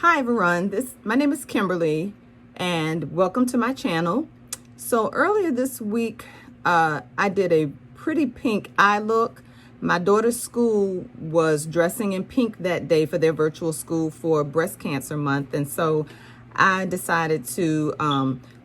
Hi everyone, my name is Kimberly and welcome to my channel. So earlier this week I did a pretty pink eye look. My daughter's school was dressing in pink that day for their virtual school for breast cancer month, and so I decided to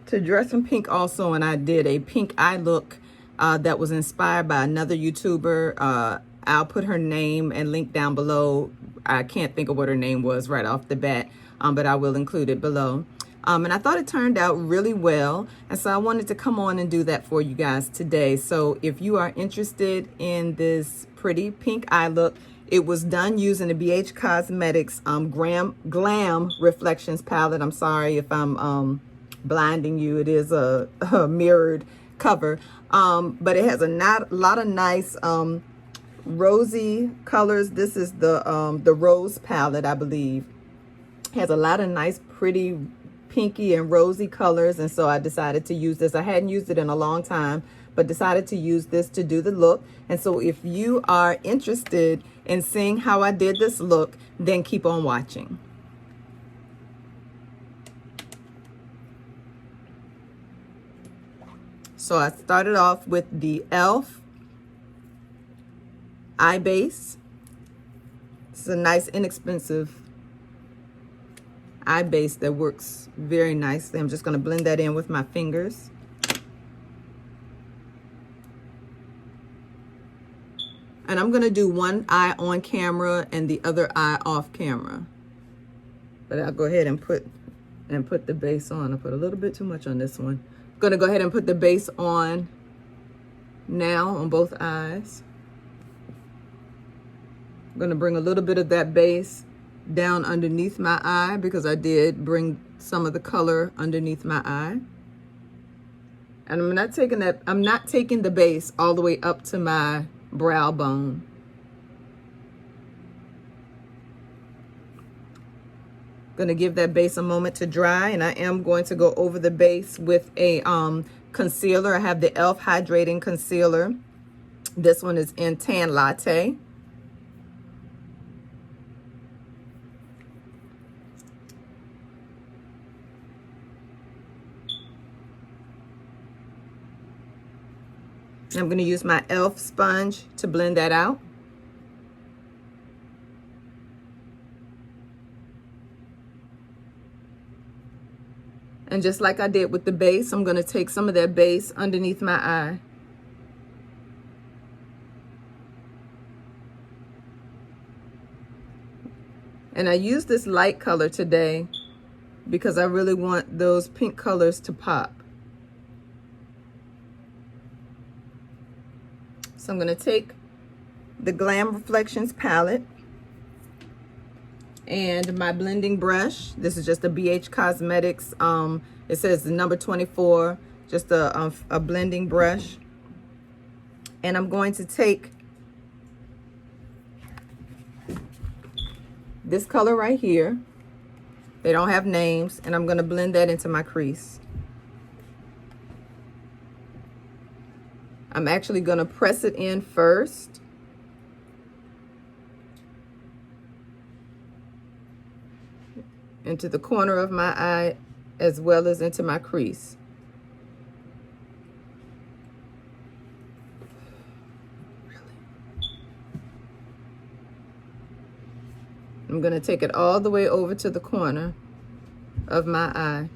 dress in pink also, and I did a pink eye look that was inspired by another YouTuber. I'll put her name and link down below. I can't think of what her name was right off the bat, but I will include it below. And I thought it turned out really well, and so I wanted to come on and do that for you guys today. So if you are interested in this pretty pink eye look, it was done using the BH Cosmetics Glam Reflections palette. I'm sorry if I'm blinding you. It is a mirrored cover, but it has a lot of nice rosy colors. This is the rose palette, I believe. Has a lot of nice pretty pinky and rosy colors, and so I decided to use this. I hadn't used it in a long time, but decided to use this to do the look. And so if you are interested in seeing how I did this look, then keep on watching. So I started off with the e.l.f. eye base. This is a nice inexpensive eye base that works very nicely. I'm just going to blend that in with my fingers. And I'm going to do one eye on camera and the other eye off camera. But I'll go ahead and put the base on. I put a little bit too much on this one. I'm going to go ahead and put the base on now on both eyes. I'm going to bring a little bit of that base down underneath my eye because I did bring some of the color underneath my eye. And I'm not taking the base all the way up to my brow bone. Going to give that base a moment to dry, and I am going to go over the base with a concealer. I have the e.l.f. Hydrating Concealer. This one is in Tan Latte. I'm going to use my e.l.f. sponge to blend that out. And just like I did with the base, I'm going to take some of that base underneath my eye. And I use this light color today because I really want those pink colors to pop. So I'm going to take the Glam Reflections palette and my blending brush. This is just a BH Cosmetics. It says the number 24, just a blending brush. And I'm going to take this color right here. They don't have names, and I'm going to blend that into my crease. I'm actually going to press it in first. Into the corner of my eye as well as into my crease. I'm going to take it all the way over to the corner of my eye.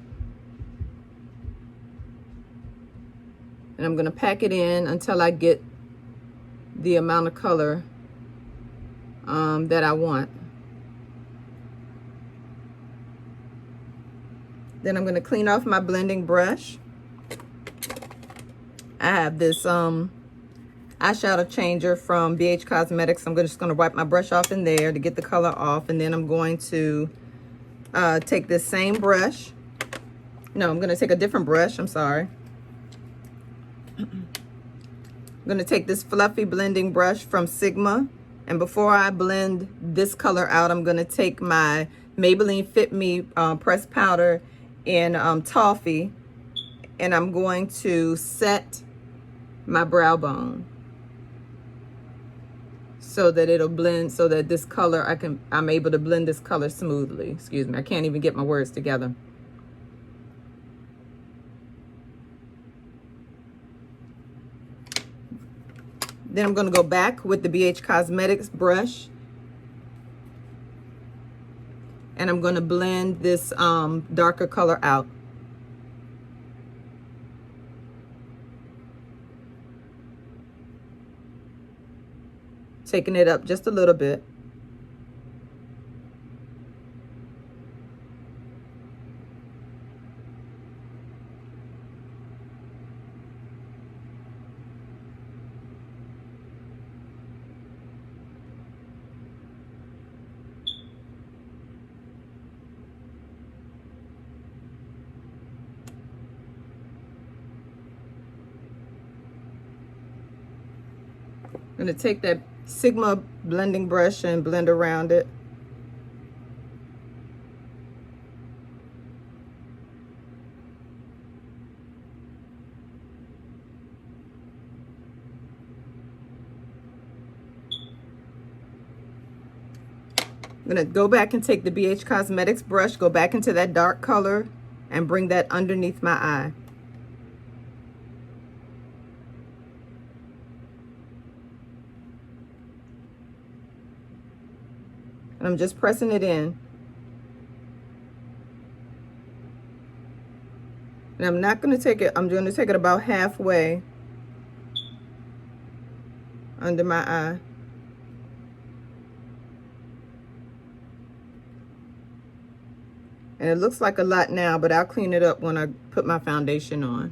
And I'm going to pack it in until I get the amount of color that I want. Then I'm going to clean off my blending brush. I have this eyeshadow changer from BH Cosmetics. I'm just going to wipe my brush off in there to get the color off. And then I'm going to take this same brush. No, I'm going to take a different brush. I'm sorry. I'm going to take this fluffy blending brush from Sigma, and before I blend this color out, I'm going to take my Maybelline Fit Me pressed powder in Toffee, and I'm going to set my brow bone. so that it'll blend, so that this color, I'm able to blend this color smoothly. Excuse me, I can't even get my words together. Then I'm going to go back with the BH Cosmetics brush, and I'm going to blend this darker color out. Taking it up just a little bit. I'm going to take that Sigma blending brush and blend around it. I'm going to go back and take the BH Cosmetics brush, go back into that dark color, and bring that underneath my eye. And I'm just pressing it in. And I'm not going to take it, I'm going to take it about halfway under my eye. And it looks like a lot now, but I'll clean it up when I put my foundation on.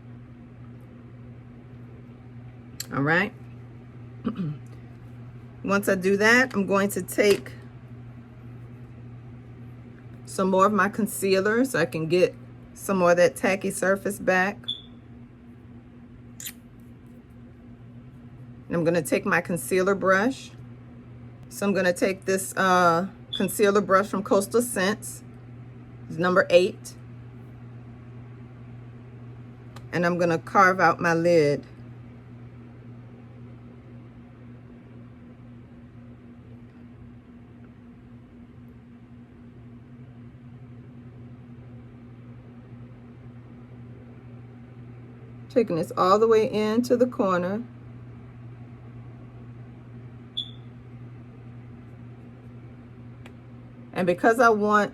All right. Once I do that, I'm going to take some more of my concealer so I can get some more of that tacky surface back. And I'm going to take my concealer brush. So I'm going to take this concealer brush from Coastal Scents. It's number 8. And I'm going to carve out my lid. Taking this all the way into the corner. And because I want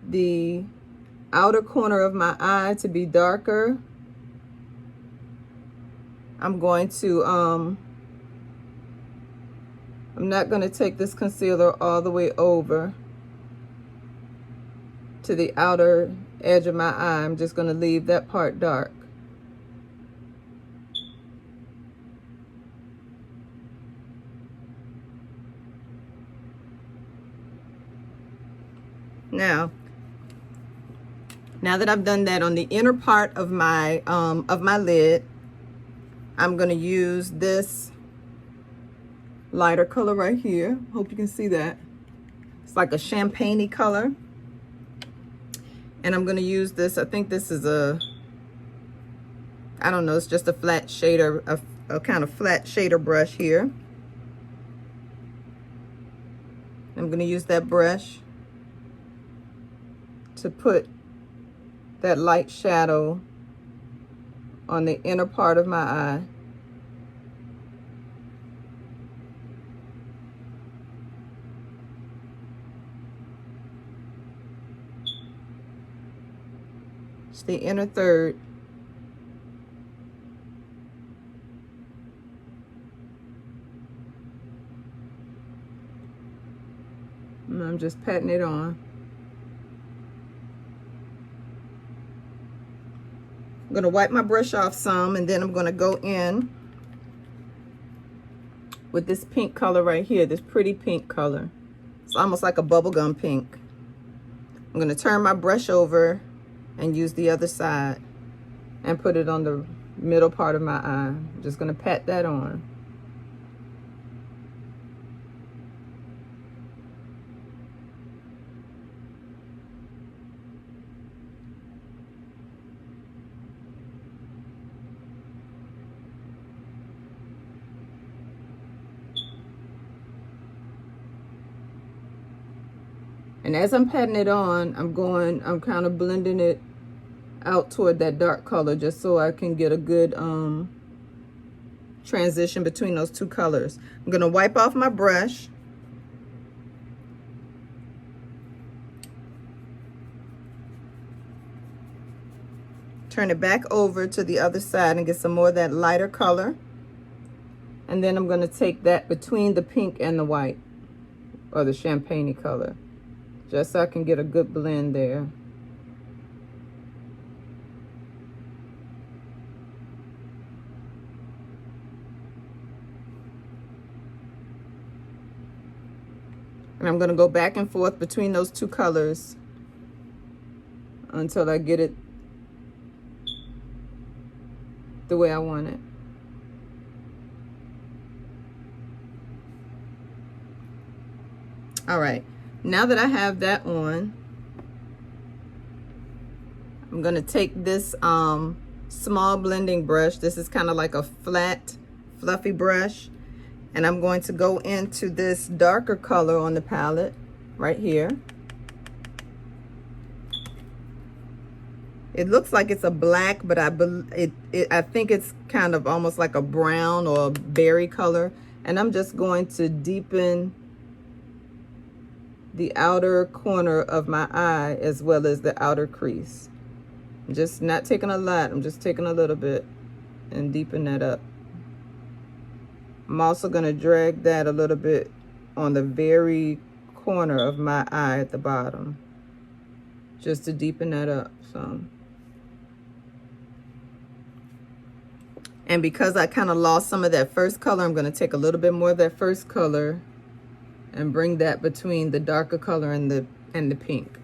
the outer corner of my eye to be darker, I'm going to, I'm not going to take this concealer all the way over to the outer edge of my eye. I'm just going to leave that part dark. Now that I've done that on the inner part of my lid, I'm going to use this lighter color right here. Hope you can see that. It's like a champagne-y color. And I'm going to use this, I think this is I don't know, it's just a flat shader, a kind of flat shader brush here. I'm going to use that brush to put that light shadow on the inner part of my eye. It's the inner third. And I'm just patting it on. I'm going to wipe my brush off some, and then I'm going to go in with this pink color right here, this pretty pink color. It's almost like a bubblegum pink. I'm going to turn my brush over and use the other side and put it on the middle part of my eye. I'm just going to pat that on. And as I'm patting it on, I'm kind of blending it out toward that dark color just so I can get a good transition between those two colors. I'm gonna wipe off my brush. Turn it back over to the other side and get some more of that lighter color. And then I'm gonna take that between the pink and the white, or the champagne color, just so I can get a good blend there. And I'm gonna go back and forth between those two colors until I get it the way I want it. All right, now that I have that on, I'm gonna take this small blending brush. This is kind of like a flat, fluffy brush. And I'm going to go into this darker color on the palette right here. It looks like it's a black, but I think it's kind of almost like a brown or a berry color. And I'm just going to deepen the outer corner of my eye as well as the outer crease. I'm just not taking a lot, I'm just taking a little bit and deepen that up. I'm also going to drag that a little bit on the very corner of my eye at the bottom, just to deepen that up some. And because I kind of lost some of that first color, I'm going to take a little bit more of that first color and bring that between the darker color and the pink.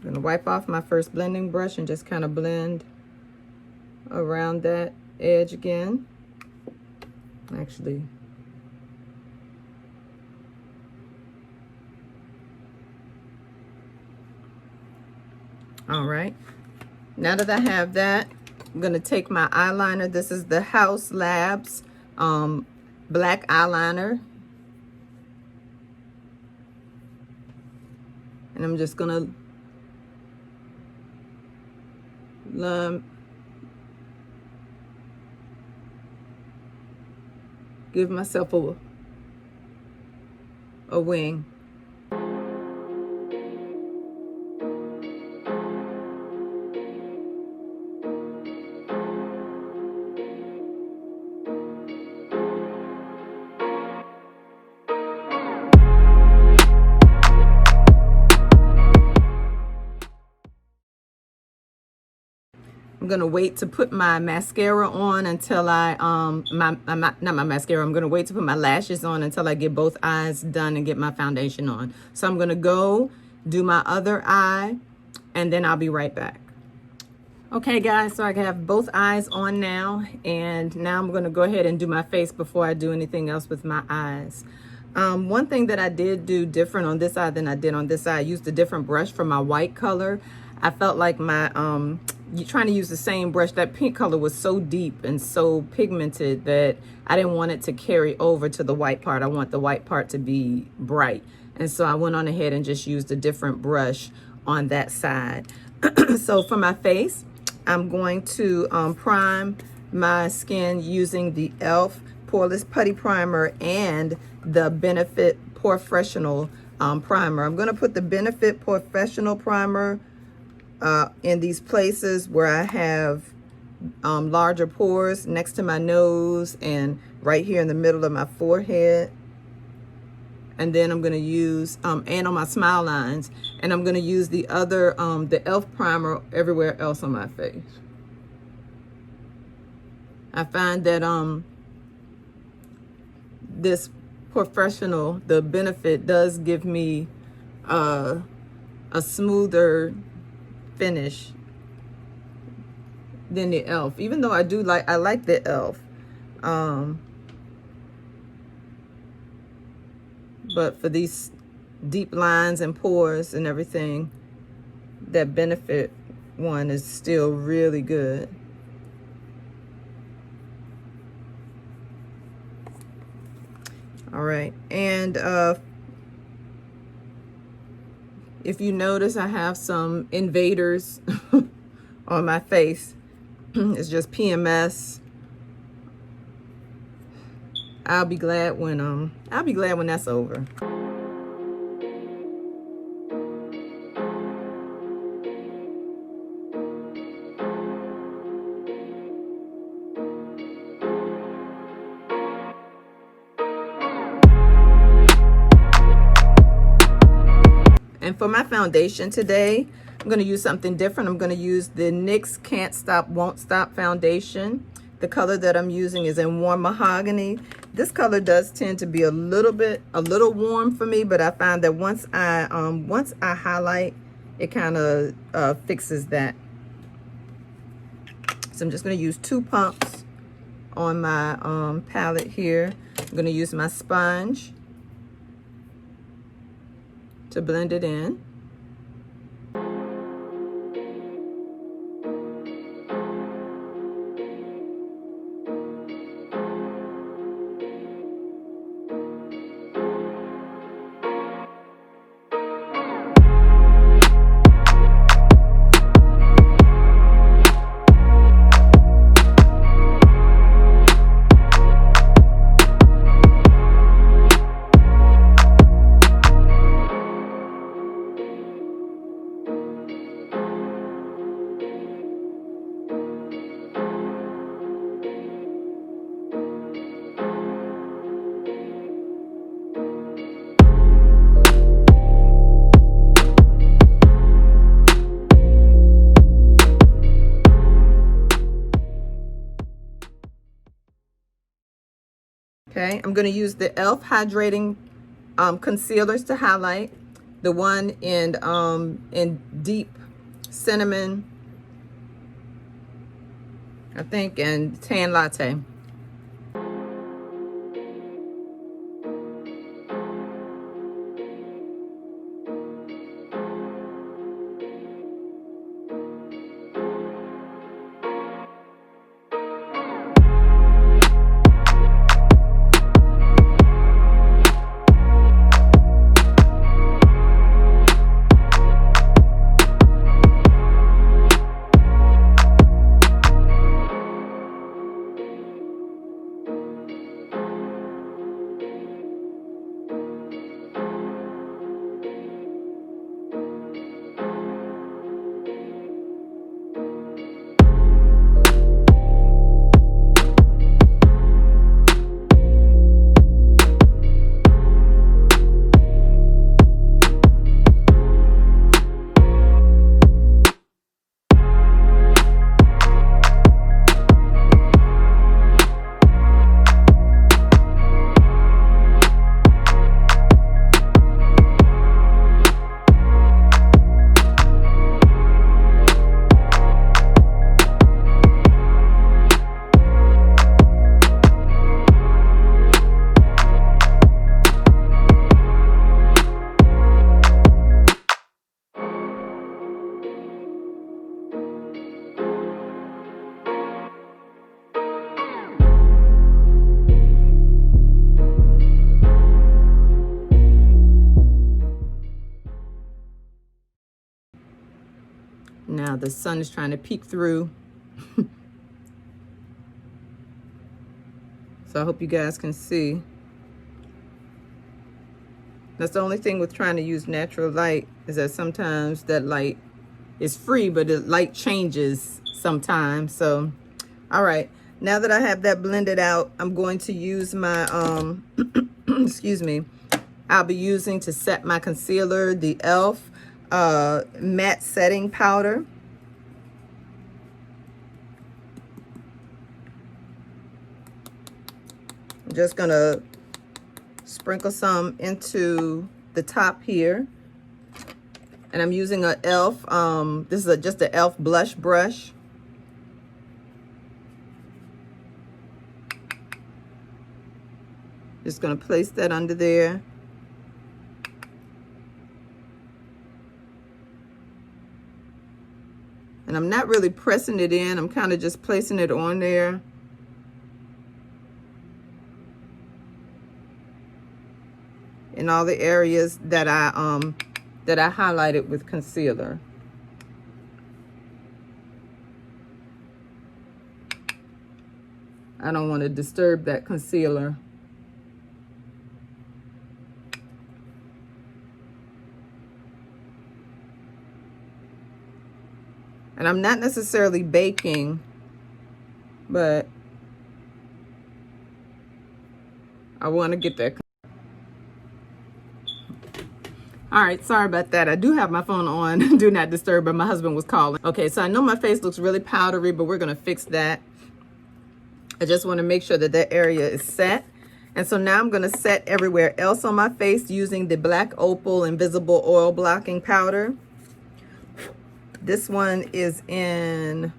I'm gonna wipe off my first blending brush and just kind of blend around that edge again. Actually, all right, now that I have that, I'm gonna take my eyeliner. This is the Haus Labs black eyeliner, and I'm just gonna give myself a wing. I'm gonna wait to put my mascara on until I not my mascara. I'm gonna wait to put my lashes on until I get both eyes done and get my foundation on. So I'm gonna go do my other eye and then I'll be right back. Okay guys, so I have both eyes on now, and now I'm gonna go ahead and do my face before I do anything else with my eyes. One thing that I did do different on this eye than I did on this eye, I used a different brush for my white color. I felt like my trying to use the same brush, that pink color was so deep and so pigmented that I didn't want it to carry over to the white part. I want the white part to be bright. And so I went on ahead and just used a different brush on that side. So for my face, I'm going to prime my skin using the e.l.f. Poreless Putty Primer and the Benefit Porefessional primer. I'm going to put the Benefit Porefessional primer in these places where I have larger pores, next to my nose and right here in the middle of my forehead. And then I'm going to use, and on my smile lines, and I'm going to use the other, the e.l.f. primer everywhere else on my face. I find that this Porefessional, the Benefit, does give me a smoother finish than the e.l.f. Even though I like the e.l.f. but for these deep lines and pores and everything, that Benefit one is still really good. All right, and if you notice, I have some invaders on my face. It's just PMS. I'll be glad when that's over. And for my foundation today, I'm going to use something different. I'm going to use the NYX Can't Stop, Won't Stop foundation. The color that I'm using is in Warm Mahogany. This color does tend to be a little warm for me, but I find that once I highlight, it kind of fixes that. So I'm just going to use 2 pumps on my palette here. I'm going to use my sponge to blend it in. Okay, I'm going to use the e.l.f. Hydrating Concealers to highlight. The one in Deep Cinnamon, I think, and Tan Latte. Now the sun is trying to peek through. So I hope you guys can see. That's the only thing with trying to use natural light, is that sometimes that light is free, but the light changes sometimes. So, all right. Now that I have that blended out, I'm going to use my, excuse me, I'll be using to set my concealer, the e.l.f. Matte Setting Powder. I'm just gonna sprinkle some into the top here. And I'm using a e.l.f. This is just an e.l.f. blush brush. Just gonna place that under there. And I'm not really pressing it in. I'm kind of just placing it on there. In all the areas that I highlighted with concealer. I don't want to disturb that concealer. And I'm not necessarily baking, but I want to get that. All right, sorry about that. I do have my phone on do not disturb, but my husband was calling. Okay, so I know my face looks really powdery, but we're gonna fix that. I just want to make sure that that area is set. And so now I'm gonna set everywhere else on my face using the Black Opal Invisible Oil Blocking Powder. This one is in,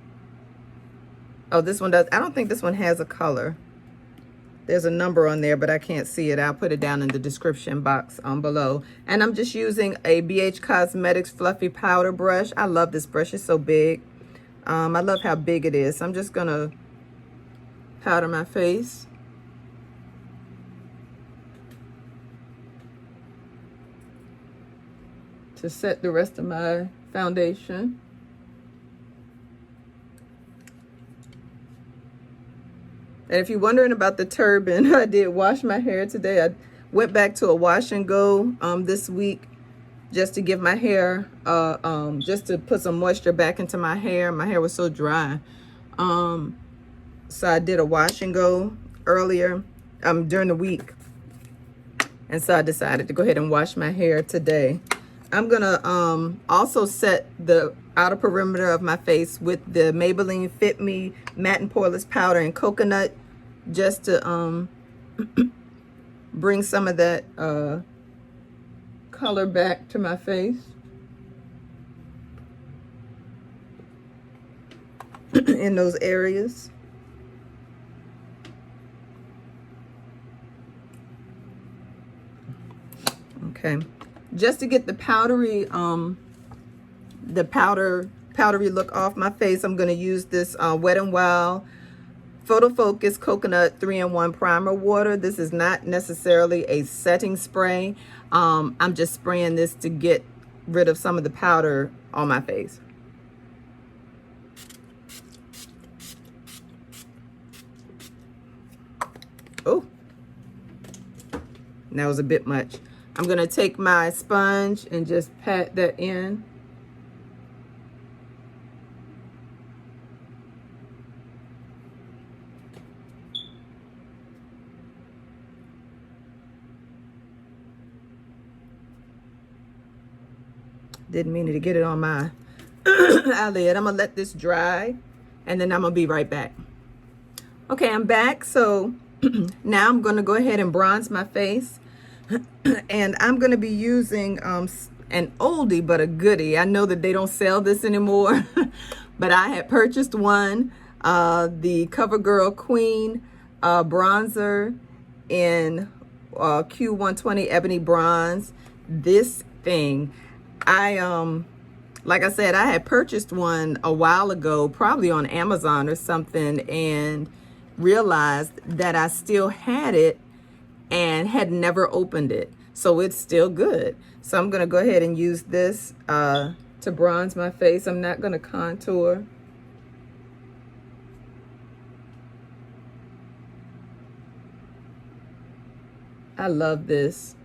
oh, this one does, I don't think this one has a color. There's a number on there, but I can't see it. I'll put it down in the description box below. And I'm just using a BH Cosmetics Fluffy Powder Brush. I love this brush, it's so big. I love how big it is. I'm just gonna powder my face. To set the rest of my foundation. And if you're wondering about the turban, I did wash my hair today. I went back to a wash and go this week just to give my hair, just to put some moisture back into my hair. My hair was so dry. So I did a wash and go earlier during the week. And so I decided to go ahead and wash my hair today. I'm gonna also set the outer perimeter of my face with the Maybelline Fit Me Matte and Poreless Powder and Coconut, just to bring some of that color back to my face. In those areas. Okay. Just to get the powdery, powdery look off my face, I'm going to use this Wet n Wild Photo Focus Coconut 3-in-1 Primer Water. This is not necessarily a setting spray. I'm just spraying this to get rid of some of the powder on my face. Oh, that was a bit much. I'm going to take my sponge and just pat that in. Didn't mean to get it on my eyelid. I'm going to let this dry and then I'm going to be right back. Okay, I'm back. So now I'm going to go ahead and bronze my face. And I'm going to be using an oldie but a goodie. I know that they don't sell this anymore, but I had purchased one, the Covergirl Queen bronzer in Q120 Ebony Bronze. This thing, like I said, I had purchased one a while ago, probably on Amazon or something, and realized that I still had it and had never opened it, so it's still good. So I'm gonna go ahead and use this to bronze my face. I'm not gonna contour. I love this,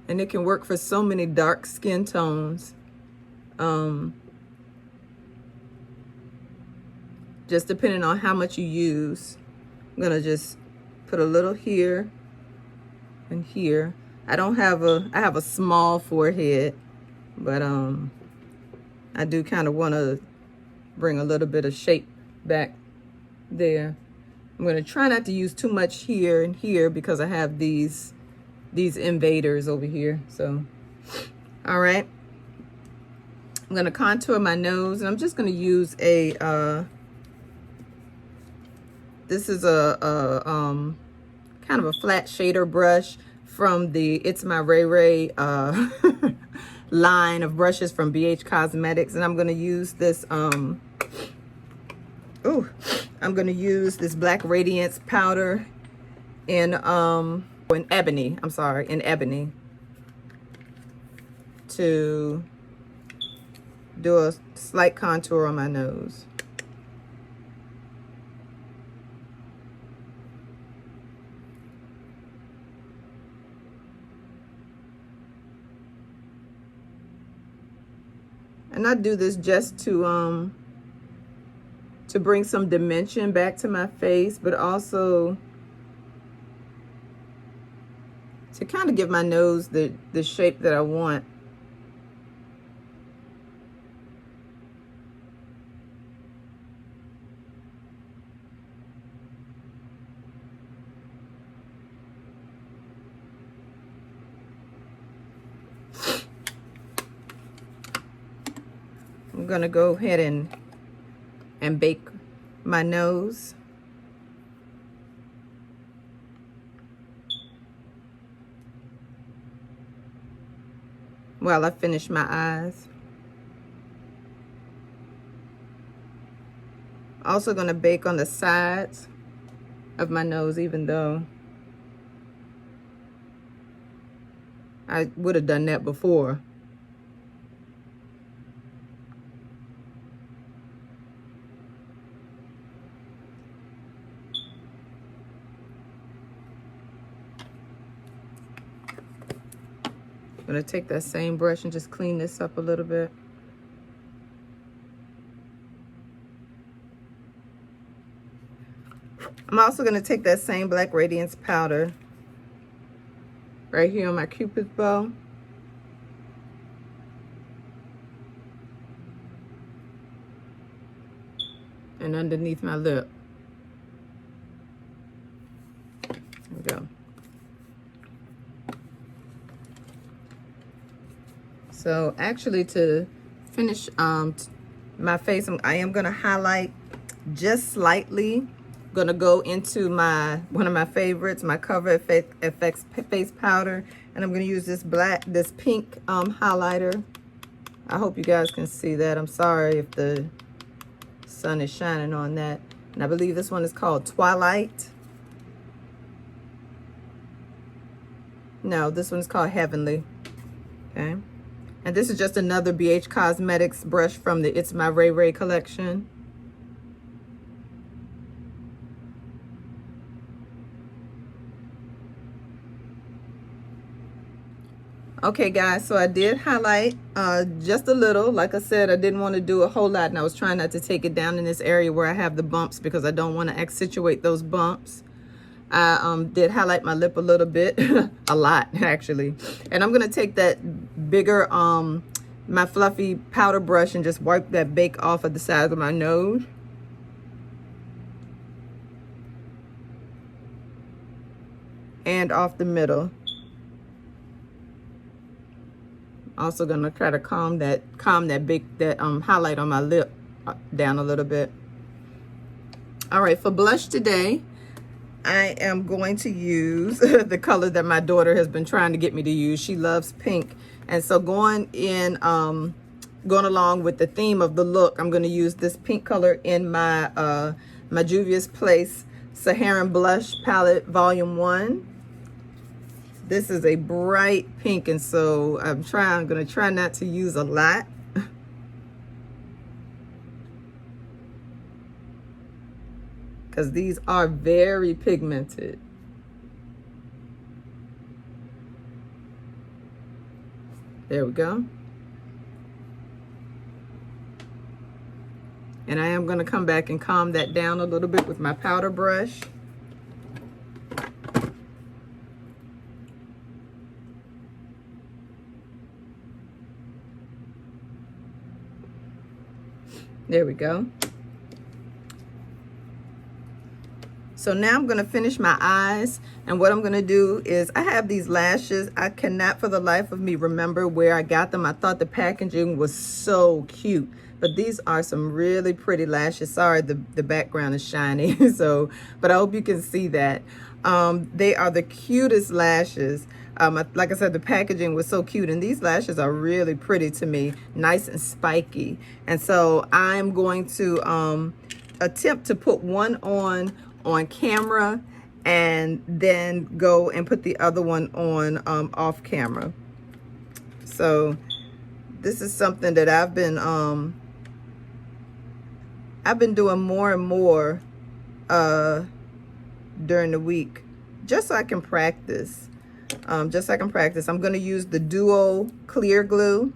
and it can work for so many dark skin tones. Just depending on how much you use. I'm gonna just put a little here and here. I have a small forehead, but I do kind of want to bring a little bit of shape back there. I'm going to try not to use too much here and here because I have these invaders over here. So, all right. I'm going to contour my nose, and I'm just going to use a this is a kind of a flat shader brush from the It's My Ray Ray line of brushes from BH Cosmetics, and I'm going to use this I'm going to use this Black Radiance powder in Ebony. I'm sorry, in Ebony, to do a slight contour on my nose. And I do this just to bring some dimension back to my face, but also to kind of give my nose the shape that I want. I'm gonna go ahead and bake my nose. While I finish my eyes. Also gonna bake on the sides of my nose, even though I would have done that before. I'm gonna take that same brush and just clean this up a little bit. I'm also gonna take that same Black Radiance powder right here on my Cupid's bow. And underneath my lip. There we go. So actually, to finish my face, I am going to highlight just slightly. Going to go into one of my favorites, my Cover FX face powder, and I'm going to use this pink highlighter. I hope you guys can see that. I'm sorry if the sun is shining on that. And I believe this one is called Twilight. No, this one's called Heavenly. Okay. And this is just another BH Cosmetics brush from the It's My Ray Ray collection. Okay guys, so I did highlight just a little. Like I said, I didn't want to do a whole lot, and I was trying not to take it down in this area where I have the bumps because I don't want to accentuate those bumps. I did highlight my lip a little bit, a lot actually. And I'm gonna take that bigger, my fluffy powder brush and just wipe that bake off of the sides of my nose. And off the middle. Also gonna try to calm that highlight on my lip down a little bit. All right, for blush today, I am going to use the color that my daughter has been trying to get me to use. She loves pink. And so going along with the theme of the look, I'm going to use this pink color in my my Juvia's Place Saharan Blush Palette Volume 1. This is a bright pink, and so I'm going to try not to use a lot. Because these are very pigmented. There we go. And I am going to come back and calm that down a little bit with my powder brush. There we go. So now I'm going to finish my eyes, and what I'm going to do is I have these lashes. I cannot for the life of me remember where I got them. I thought the packaging was so cute, but these are some really pretty lashes. Sorry, the background is shiny, so, but I hope you can see that. They are the cutest lashes. Like I said, the packaging was so cute, and these lashes are really pretty to me, nice and spiky. And so I'm going to attempt to put one on camera and then go and put the other one on off camera. So this is something that I've been doing more and more during the week, just so I can practice. I'm going to use the Duo clear glue.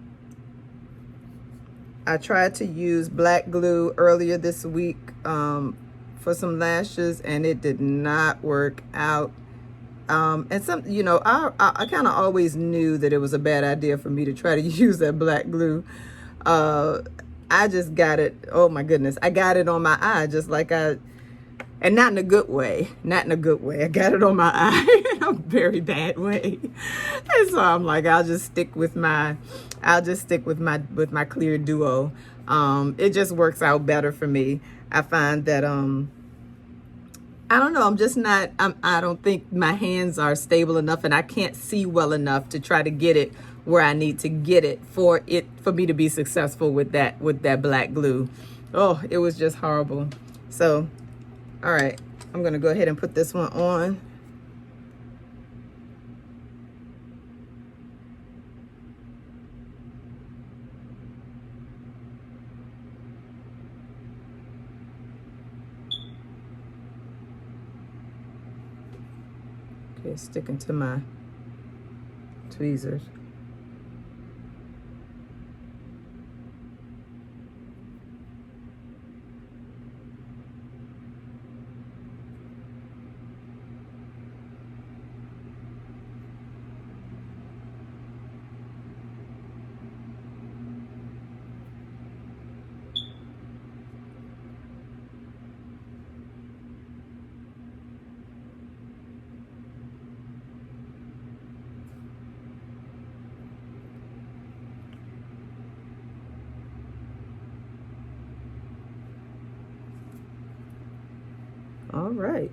I tried to use black glue earlier this week for some lashes, and it did not work out. And some, you know, I kind of always knew that it was a bad idea for me to try to use that black glue. I just got it. Oh my goodness. I got it on my eye, just like and not in a good way. Not in a good way. I got it on my eye in a very bad way. And so I'm like, I'll just stick with my clear Duo. It just works out better for me. I find that I don't know, I'm just not, I don't think my hands are stable enough, and I can't see well enough to try to get it where I need to get it for me to be successful with that black glue. Oh, it was just horrible. So, all right, I'm going to go ahead and put this one on. Okay, sticking to my tweezers. All right.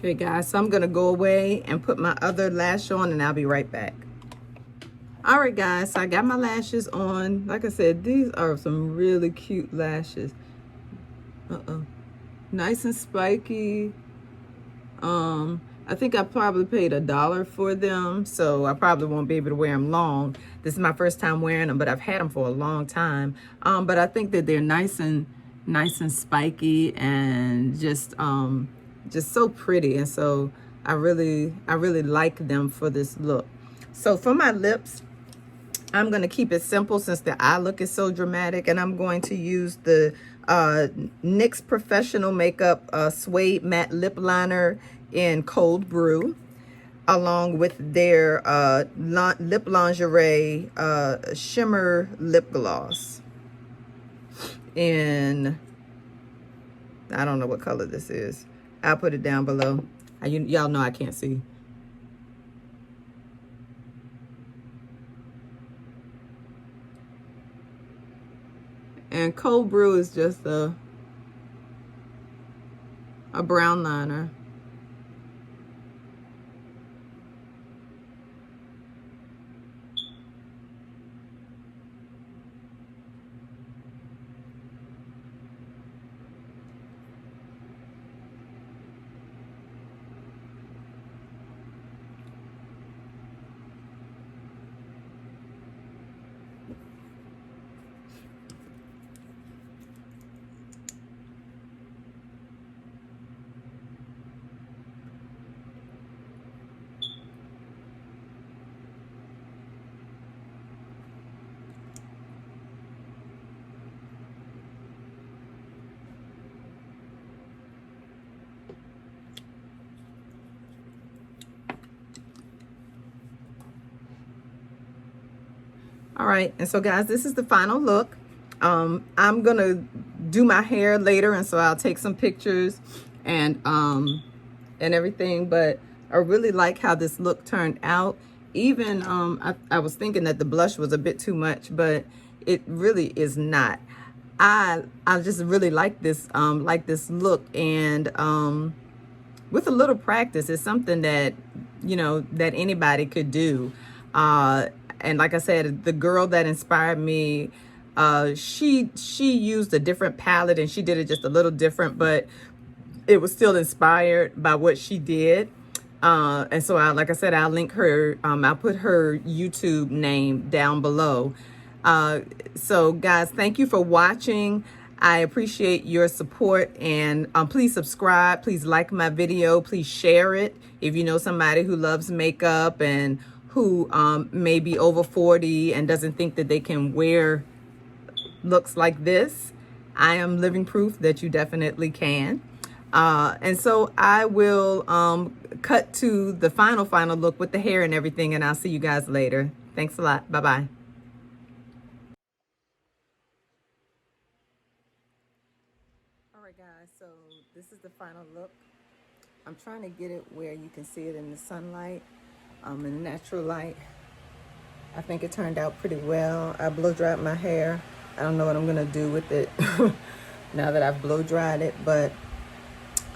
Okay guys, so I'm gonna go away and put my other lash on, and I'll be right back. All right guys, so I got my lashes on. Like I said, these are some really cute lashes. Nice and spiky. I think I probably paid $1 for them, so I probably won't be able to wear them long. This is my first time wearing them, but I've had them for a long time. But I think that they're nice and spiky, and just so pretty, and so I really like them for this look. So for my lips, I'm going to keep it simple since the eye look is so dramatic, and I'm going to use the NYX Professional Makeup Suede Matte Lip Liner in Cold Brew, along with their Lip Lingerie Shimmer Lip Gloss in, I don't know what color this is. I'll put it down below. Y'all know I can't see. And Cold Brew is just a brown liner. All right, and so guys, this is the final look. I'm gonna do my hair later, and so I'll take some pictures and everything, but I really like how this look turned out. Even I was thinking that the blush was a bit too much, but it really is not. I just really like this look, and with a little practice, it's something that, you know, that anybody could do. And like I said, the girl that inspired me, she used a different palette and she did it just a little different, but it was still inspired by what she did. And so like I said, I'll link her, I'll put her YouTube name down below. So guys, thank you for watching. I appreciate your support, and please subscribe, please like my video, please share it if you know somebody who loves makeup and who may be over 40 and doesn't think that they can wear looks like this. I am living proof that you definitely can. And so I will cut to the final look with the hair and everything, and I'll see you guys later. Thanks a lot. Bye-bye. All right, guys, so this is the final look. I'm trying to get it where you can see it in the sunlight, in the natural light. I think it turned out pretty well. I blow dried my hair. I don't know what I'm gonna do with it now that I've blow dried it, but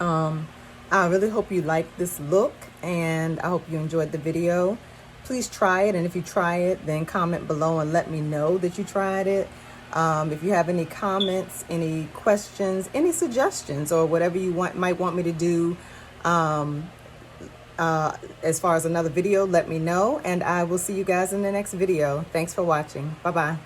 I really hope you like this look, and I hope you enjoyed the video. Please try it, and if you try it, then comment below and let me know that you tried it. If you have any comments, any questions, any suggestions, or whatever you might want me to do as far as another video, let me know, and I will see you guys in the next video. Thanks for watching. Bye-bye.